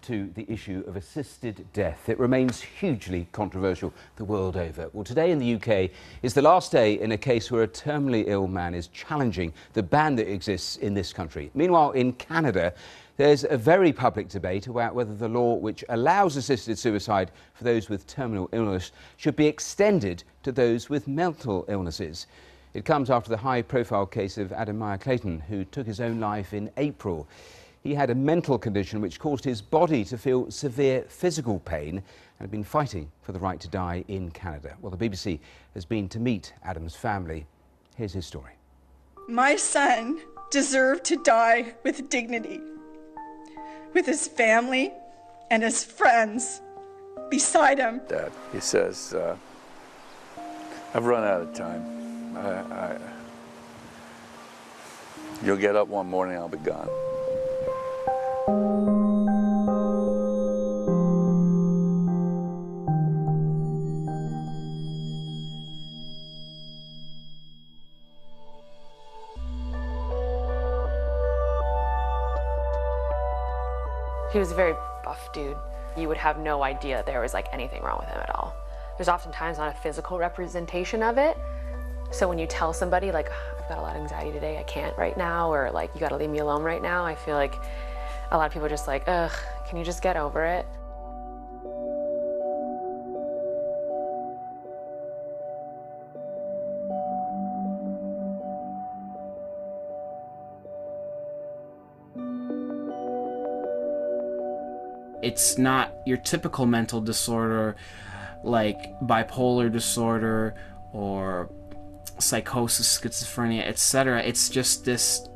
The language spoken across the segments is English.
to the issue of assisted death. It remains hugely controversial the world over. Well, today in the UK is the last day in a case where a terminally ill man is challenging the ban that exists in this country. Meanwhile, in Canada, there's a very public debate about whether the law which allows assisted suicide for those with terminal illness should be extended to those with mental illnesses. It comes after the high-profile case of Adam Maier-Clayton, who took his own life in April. He had a mental condition which caused his body to feel severe physical pain and had been fighting for the right to die in Canada. Well, the BBC has been to meet Adam's family. Here's his story. My son deserved to die with dignity, with his family and his friends beside him. Dad, he says, I've run out of time. You'll get up one morning, I'll be gone. He was a very buff dude. You would have no idea there was like anything wrong with him at all. There's oftentimes not a physical representation of it. So when you tell somebody like, I've got a lot of anxiety today, I can't right now, or like, you gotta leave me alone right now, I feel like a lot of people are just like, ugh, can you just get over it? It's not your typical mental disorder like bipolar disorder or psychosis, schizophrenia, etc. It's just this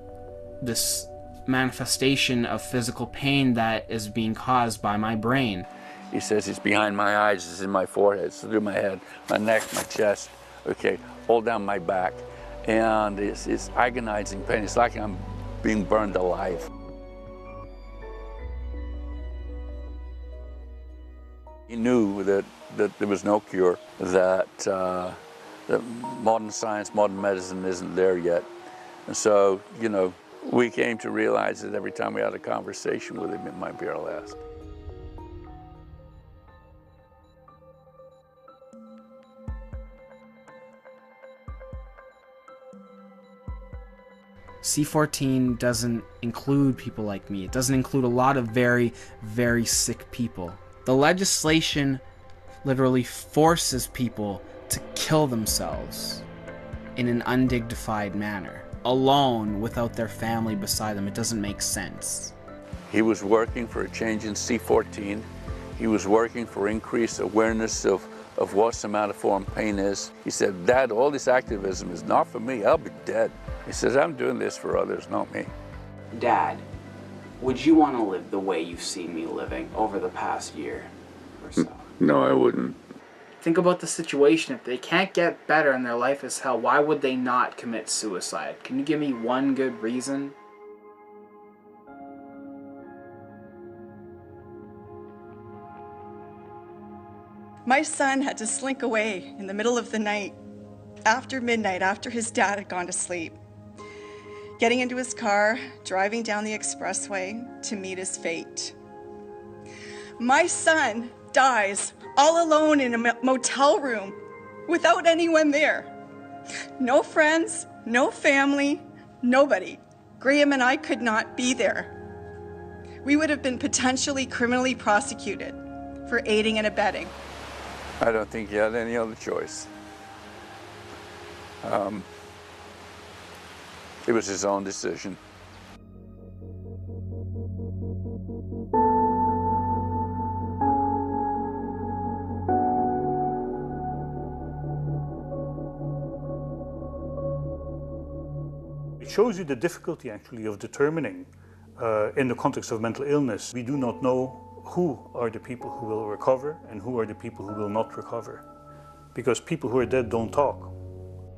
manifestation of physical pain that is being caused by my brain. He says it's behind my eyes, it's in my forehead, it's through my head, my neck, my chest, okay, all down my back. And it's agonizing pain. It's like I'm being burned alive. He knew that there was no cure, that modern science, modern medicine isn't there yet. And so, you know, we came to realize that every time we had a conversation with him, it might be our last. C14 doesn't include people like me. It doesn't include a lot of very, very sick people. The legislation literally forces people to kill themselves in an undignified manner, alone without their family beside them. It doesn't make sense. He was working for a change in C14. He was working for increased awareness of what somatoform pain is. He said, Dad, all this activism is not for me, I'll be dead. He says, I'm doing this for others, not me. Dad, would you want to live the way you've seen me living over the past year or so? No, I wouldn't. Think about the situation. If they can't get better and their life is hell, why would they not commit suicide? Can you give me one good reason? My son had to slink away in the middle of the night, after midnight, after his dad had gone to sleep, getting into his car, driving down the expressway to meet his fate. My son dies all alone in a motel room without anyone there. No friends, no family, nobody. Graham and I could not be there. We would have been potentially criminally prosecuted for aiding and abetting. I don't think he had any other choice. It was his own decision. It shows you the difficulty actually of determining in the context of mental illness. We do not know who are the people who will recover and who are the people who will not recover, because people who are dead don't talk.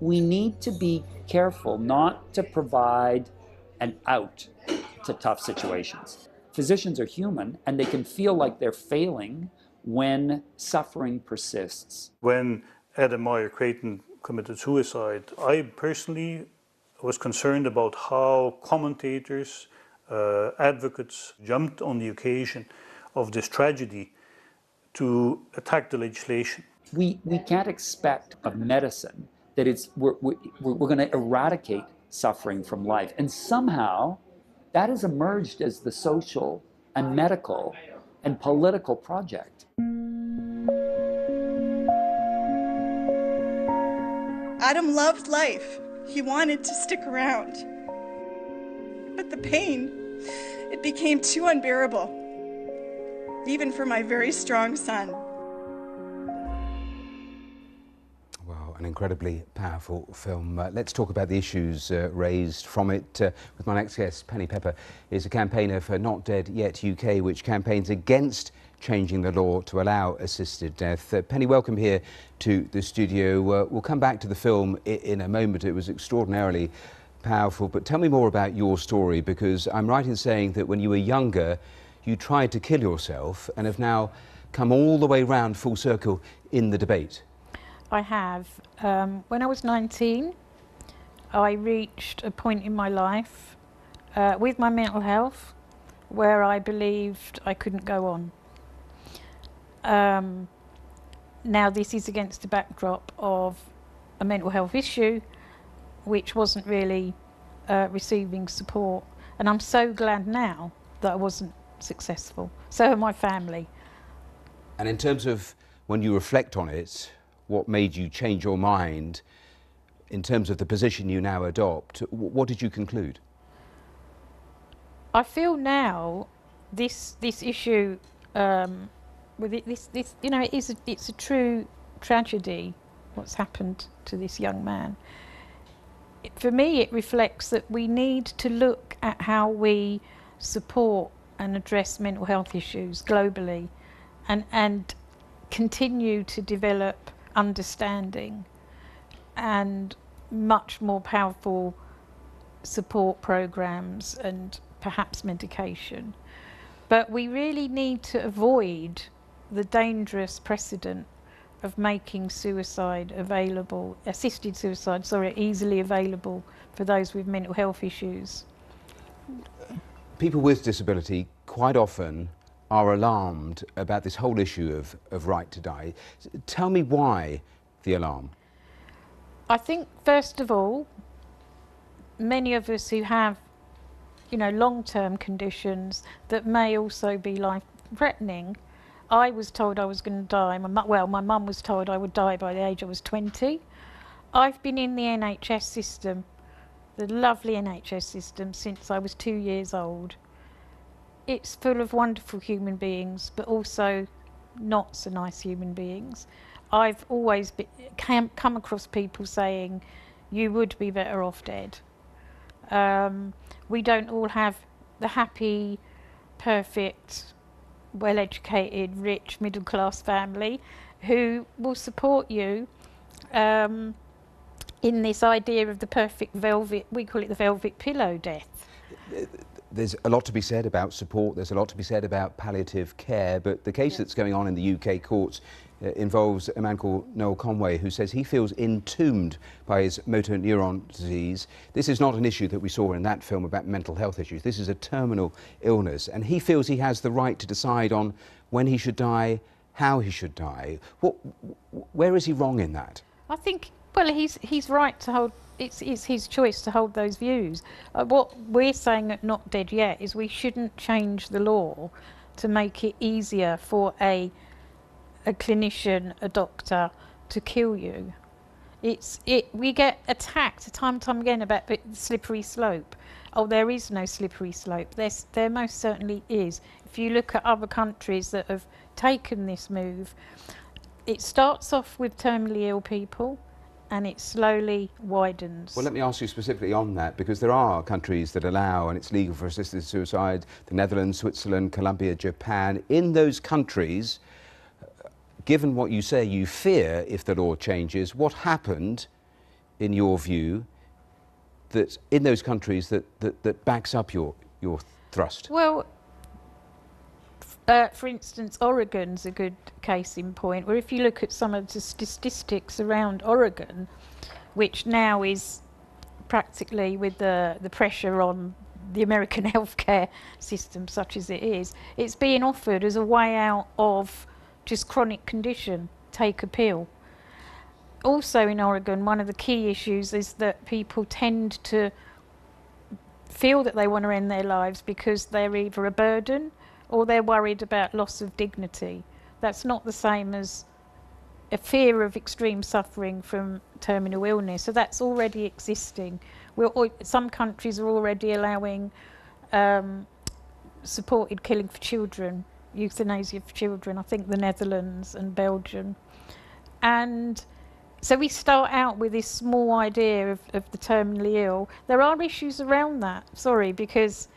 We need to be careful not to provide an out to tough situations. Physicians are human and they can feel like they're failing when suffering persists. When Adam Maier-Clayton committed suicide, I personally was concerned about how commentators, advocates jumped on the occasion of this tragedy to attack the legislation. We can't expect of medicine that we're going to eradicate suffering from life. And somehow that has emerged as the social and medical and political project. Adam loved life. He wanted to stick around. But the pain, it became too unbearable, even for my very strong son. Well, an incredibly powerful film. Let's talk about the issues raised from it with my next guest. Penny Pepper is a campaigner for Not Dead Yet UK, which campaigns against changing the law to allow assisted death. Penny, welcome here to the studio. We'll come back to the film in a moment. It was extraordinarily powerful, but tell me more about your story, because I'm right in saying that when you were younger, you tried to kill yourself and have now come all the way round full circle in the debate. I have. When I was 19, I reached a point in my life with my mental health where I believed I couldn't go on. Now this is against the backdrop of a mental health issue which wasn't really receiving support, and I'm so glad now that I wasn't successful. So are my family. And in terms of when you reflect on it, what made you change your mind in terms of the position you now adopt, what did you conclude? I feel now this issue with it, this you know, it's a true tragedy what's happened to this young man. For me, it reflects that we need to look at how we support and address mental health issues globally, and continue to develop understanding and much more powerful support programs and perhaps medication. But we really need to avoid the dangerous precedent of making suicide available, assisted suicide, sorry, easily available for those with mental health issues. People with disability quite often are alarmed about this whole issue of right to die. Tell me why the alarm? I think, first of all, many of us who have, you know, long-term conditions that may also be life-threatening. I was told I was going to die. My mum was told I would die by the age I was 20. I've been in the NHS system, the lovely NHS system, since I was 2 years old. It's full of wonderful human beings, but also not so nice human beings. I've always come across people saying, you would be better off dead. We don't all have the happy, perfect, well-educated, rich, middle-class family who will support you in this idea of the perfect velvet, we call it the velvet pillow death. There's a lot to be said about support, there's a lot to be said about palliative care, but the case that's going on in the UK courts involves a man called Noel Conway, who says he feels entombed by his motor neuron disease. This is not an issue that we saw in that film about mental health issues. This is a terminal illness, and he feels he has the right to decide on when he should die, how he should die. Where is he wrong in that? I think, well, he's right to hold. It's his choice to hold those views. What we're saying at Not Dead Yet is we shouldn't change the law to make it easier for a clinician, a doctor, to kill you. We get attacked time and time again about the slippery slope. Oh, there is no slippery slope. There most certainly is. If you look at other countries that have taken this move, it starts off with terminally ill people and it slowly widens. Well, let me ask you specifically on that, because there are countries that allow, and it's legal for assisted suicide, the Netherlands, Switzerland, Colombia, Japan. In those countries, given what you say you fear if the law changes, what happened, in your view, that in those countries that backs up your thrust? Well, for instance, Oregon's a good case in point, where if you look at some of the statistics around Oregon, which now is practically, with the pressure on the American healthcare system, such as it is, it's being offered as a way out of just chronic condition. Take a pill. Also in Oregon, one of the key issues is that people tend to feel that they want to end their lives because they're either a burden or they're worried about loss of dignity. That's not the same as a fear of extreme suffering from terminal illness. So that's already existing. Some countries are already allowing supported killing for children, euthanasia for children, I think the Netherlands and Belgium. And so we start out with this small idea of the terminally ill. There are issues around that, because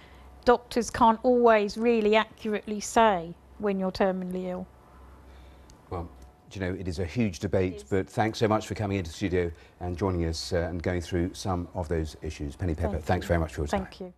doctors can't always really accurately say when you're terminally ill. Well, do you know, it is a huge debate, but thanks so much for coming into the studio and joining us and going through some of those issues. Penny Pepper, thanks very much for your time. Thank you.